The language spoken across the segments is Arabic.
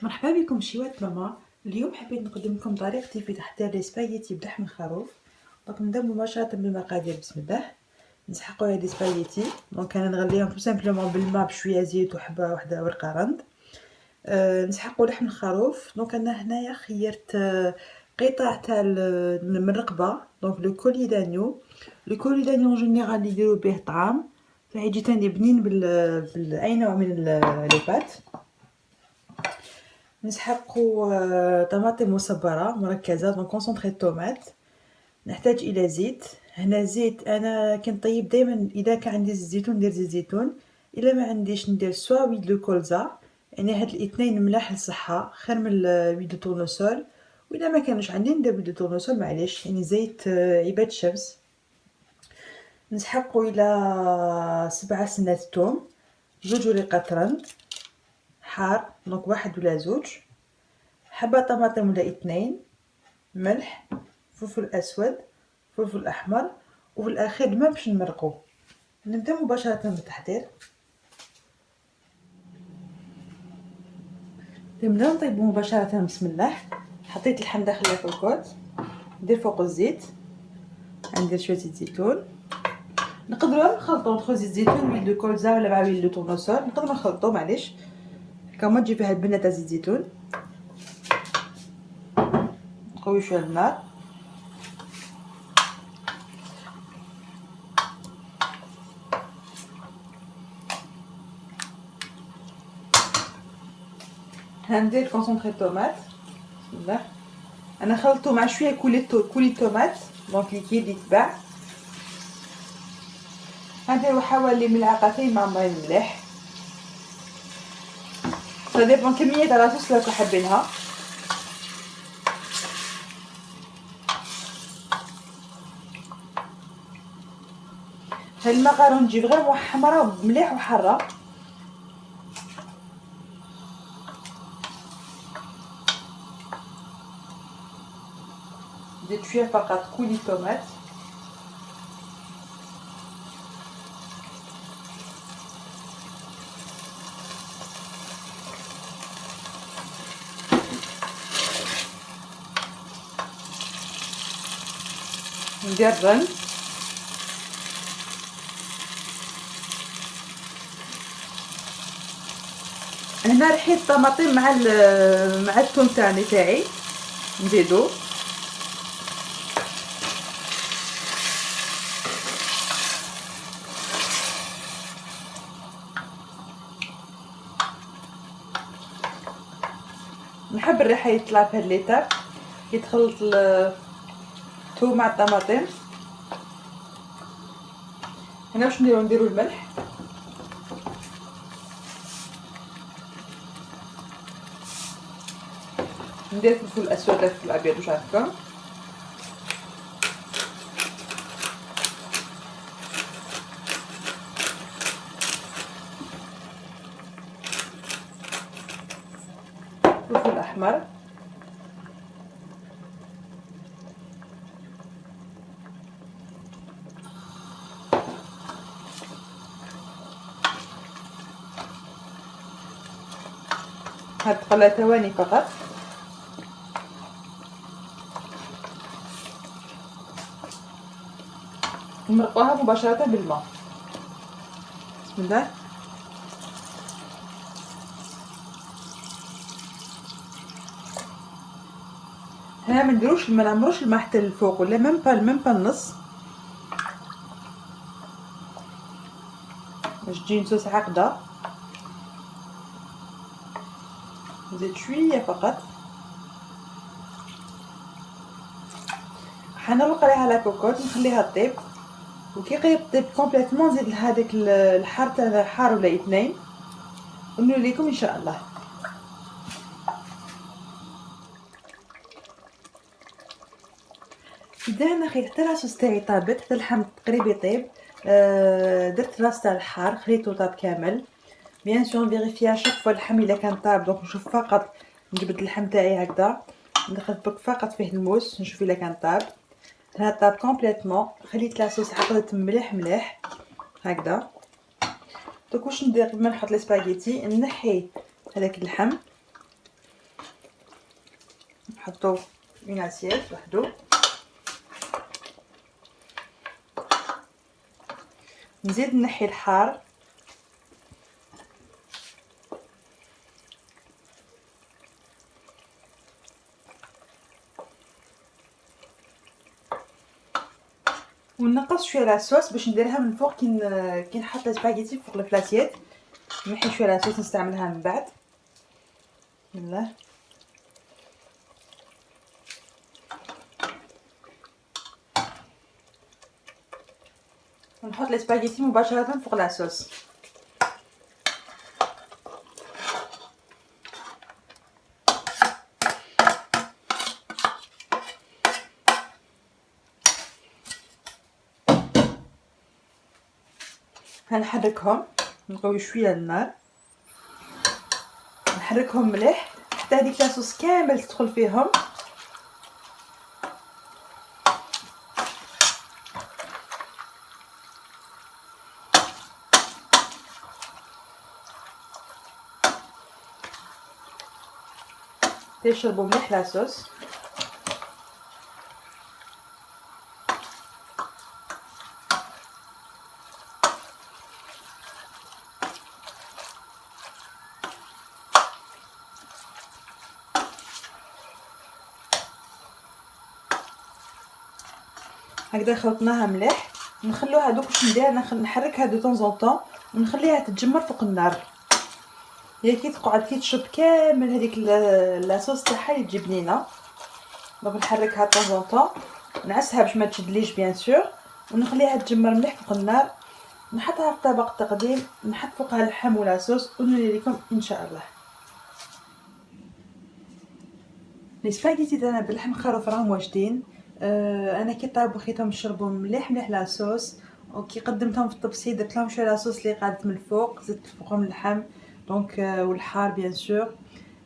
مرحبا بكم شيوات ماما. اليوم حبيت نقدم لكم طريقتي في تحضير السبايتي بلحم الخروف. دونك نبداو مباشره بالمقادير. بسم الله. نسحقوا هذه سبايتي، دونك انا نغليهم تو سامبلومون بالماء بشويه زيت وحبه واحده ورقه رند. نسحقوا لحم الخروف. دونك انا هنايا خيرت قطع تاع من الرقبه، دونك لو كولي دانيو. لو كولي دانيو جينيرال يديروا به طعام، فيجي تاني بنين باي نوع من لي بات. نسحقوا طماطم مصبرة مركزة، دونك كونسونطري الطوماط. نحتاج الى زيت. هنا زيت انا كنطيب دائما اذا كان عندي زيت زيتون ندير زيت زيتون، الا ما عنديش ندير سوا ويد لو كولزا، يعني هاد الاثنين ملاح للصحه خير من ويد دو طورنوسول. واذا ما كانش عندي ندير ويد دو طورنوسول معليش، يعني زيت عباد الشمس. نسحقوا الى 7 سنات توم، 2 ورقات رند حار، دونك 1 ولا 2، حبة طماطم ولا 2، ملح، فلفل اسود، فلفل احمر، وفي الاخير الماء باش نمرقوه. نبدا مباشره بالتحضير. نبداو نطيبو مباشره. بسم الله. حطيت اللحم داخل الكوكوط، ندير فوق الزيت، ندير شويه زيت زيتون. نقدروا نخلطوا نخو زيت زيتون ويل دو كولزا ولا مع ويل دو طورنوسول، نقدروا نخلطوا معليش هكا ما تجي فيها البنه تاع زيت زيتون. نقوي شويه النار. هندير كونسونطري الطوماط. بسم الله. انا خلطته مع شويه كولي الطوماط، دونك ليكيد يتباع. هنديرو حوالي ملعقتين معمرين مليح، سا ديبون كميه تاع لاصوص اللي راكو حابينها. هاد المقارون تجي غير محمره مليح وحاره. زدت شويه فقط كولي الطوماط. ندير الرن. هنا رحيت الطماطم مع الثوم تاعي نزيدو. نحب الريحه يطلع في هاد ليطاب كي تخلط الثوم مع الطماطم. هنا واش نديرو الملح، ندير فلفل اسود ولا فلفل ابيض واش عندكم. فلفل احمر. هاد تقلى ثواني فقط. نمرقوها مباشره بالماء. بسم الله. هنا ما نديروش ما نعمروش الماء حتى للفوق ولا ميم با النص، باش تجي نصوص عقده. نزيد شويه فقط. حنغلق عليها لا كوكوط نخليها طيب، وكي قريب طيب كومبليتمون نزيد هذاك الحار تاع حار ولا 2 ونولي لكم ان شاء الله. اذا انا خيت حتى لاصوص تاعي طابت، حتى اللحم قريب يطيب. درت راس تاع الحار خليته طاب كامل. بيان سور نفيريفيا شاك فوا اللحم الا كان طاب، دونك نشوف فقط نجبد اللحم تاعي هكذا، ندخل فقط فيه الموس نشوف الا كان طاب. ها طاب كومبليتمون. خليت لاصوص عقدت مليح هكذا. دوك واش ندير قبل ما نحط لي سباغيتي، نحي هذاك اللحم نحطو اون اسيت وحدو، نزيد نحي الحار، ونقص شويه لاصوص باش نديرها من فوق كي نحط السباغيتي فوق البلاصيات، نحي شويه لاصوص نستعملها من بعد. بسم الله. ونحط السباغيتي مباشره فوق لاصوص. هنحركهم، نقوي شويه النار، نحركهم مليح حتى هذيك لاصوص كامل تدخل فيهم. تشربوا مليح لاصوص. هكذا خلطناها مليح، نخلوها دوك واش ندير، نحركها دو طون زون طون ونخليها تتجمر فوق النار. هي كي تقعد كي تشرب كامل هذيك لاصوص تاعها تجي بنينه. دونك نحركها طون زون طون، نعسها باش ما تشدليش بيان سور، ونخليها تجمر مليح فوق النار. نحطها في طبق تقديم، نحط فوقها اللحم ولاصوص ونوري لكم ان شاء الله. لي سباغيتي تاعنا باللحم الخروف راهم واجدين. انا كي طابخيتهم شربوا مليح مليح لاصوص، وكي قدمتهم في الطبسي درت لهم شويه لاصوص اللي قادت من الفوق، زدت فوقهم اللحم دونك والحار بيان سور.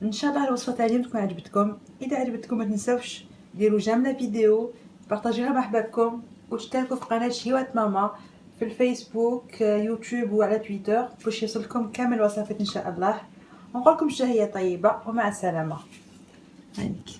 ان شاء الله الوصفه تاع اليوم تكون عجبتكم. اذا عجبتكم ما تنساوش ديروا جيم للفيديو، بارطاجيوها مع احبابكم، وتشتركوا في قناه شهيوات ماما في الفيسبوك يوتيوب وعلى تويتر باش يوصلكم كامل الوصفات ان شاء الله. ونقول لكم شهيه طيبه ومع السلامه. هانيك.